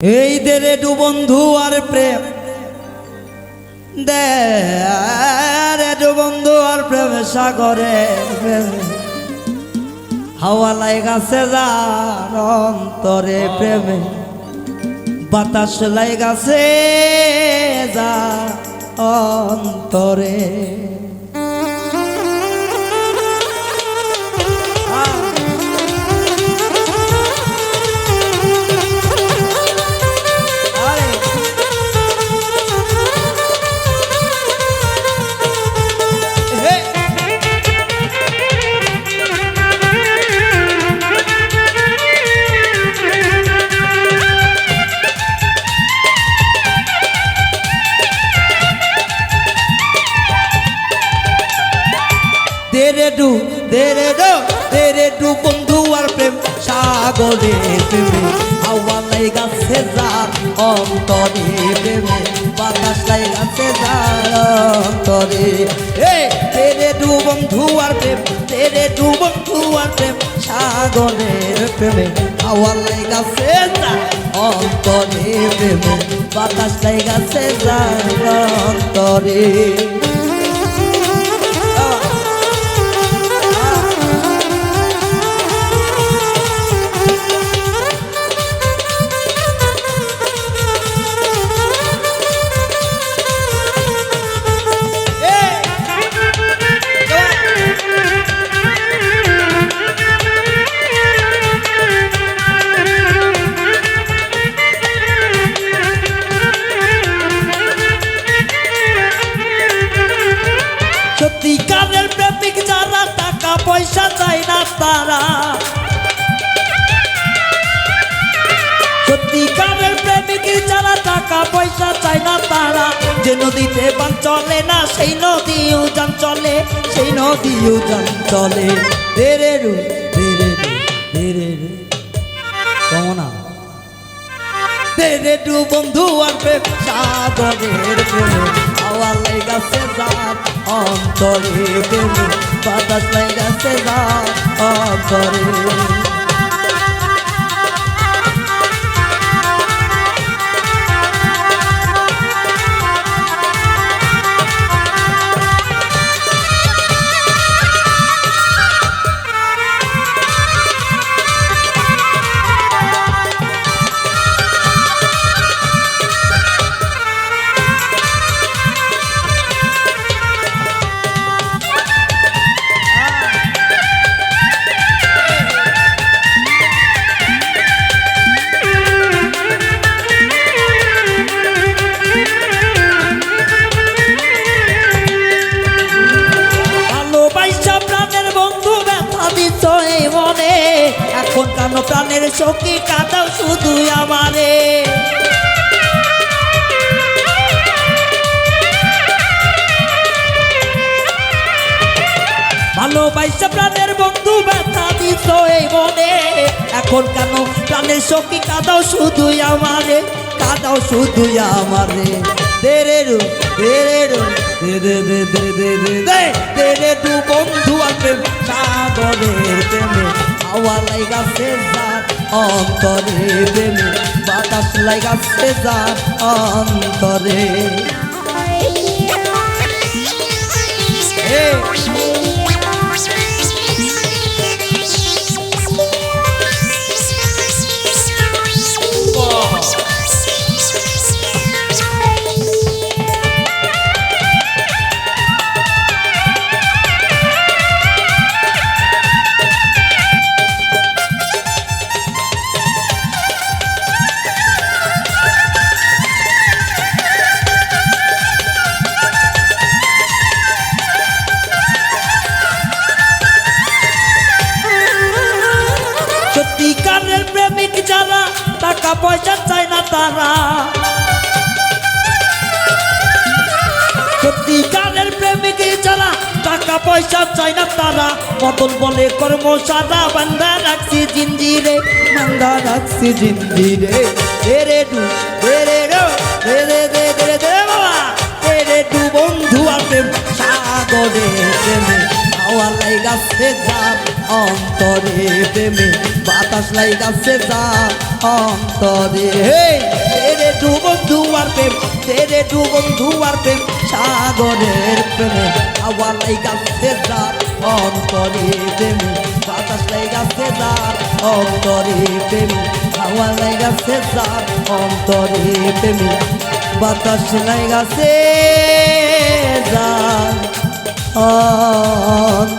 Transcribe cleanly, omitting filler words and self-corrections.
এই দেরে দু বন্ধু আর প্রেম দে দু বন্ধু আর প্রেম সাগরে হাওয়া লাগাছে যার অন্তরে প্রেমে বাতাস লাগাছে যার অন্তরে তেরে ডু বন্ধু আর প্রেম সাগরে প্রেমে হাওয়া লাগাছে যার অন্তরে প্রেমে বাতাস লাগাছে যার অন্তরে তেরে ডু বন্ধু আর প্রেম তেরে ডু বন্ধু আর প্রেম সাগরের প্রেমে হাওয়া লাগাছে যার অন্তরে প্রেমে বাতাস লাগাছে যার অন্তরে। সত্যিকারের প্রেমিক যারা টাকা পয়সা চায় না তারা, সত্যিকারের প্রেমিক যারা টাকা পয়সা চায় না তারা, যে নদীতে বান চলে না সেই নদী উজান চলে, সেই নদী উজান চলে। ধীরে রু ধীরে রু ধীরে রু কমনা তেরে ডু বন্ধু আর প্রেম সাগরের প্রেমে হাওয়া লাগাছে যার অন্তরে প্রেমে বাতাস লাগাছে যার অন্তরে। এখন কেন প্রাণের সখী কাঁদাও শুধু আমারে, ভালোবাসা প্রাণের বন্ধু ব্যথা দিছ এই মনে, এখন কেন প্রাণের সখী কাঁদাও শুধু আমারে, কাঁদাও শুধু আমারে। তেরে রু তেরে রু তেরে দু বন্ধু আর প্রেম সাগরের প্রেমে হাওয়া লাগাছে যার অন্তরে প্রেমে বাতাস লাগাছে যার অন্তরে। সত্যিকারের প্রেমিক যারা টাকা পয়সা চায় না তারা, সত্যিকারের প্রেমিক যারা টাকা পয়সা চায় না তারা, মতন বলে কর্ম সারা বান্ধা রাখছি জিঞ্জিরে, বান্ধা রাখছি জিঞ্জিরে। তেরে ডু তেরে রো তেরে দে তেরে দে বাবা তেরে ডু বন্ধু আর প্রেম সাগরে প্রেমে হাওয়া লাগাছে যার অন্তরে প্রেমে বাতাস লাগাছে যার অন্তরে তেরে দু বন্ধু আর প্রেম তেরে দু বন্ধু আর প্রেম সাগরের প্রেমে হাওয়া লাগাছে যার অন্তরে প্রেমে বাতাস লাগাছে যার অন্তরে প্রেমে হাওয়া লাগাছে যার অন্তরে প্রেমে বাতাস লাগাছে যার অন্তরে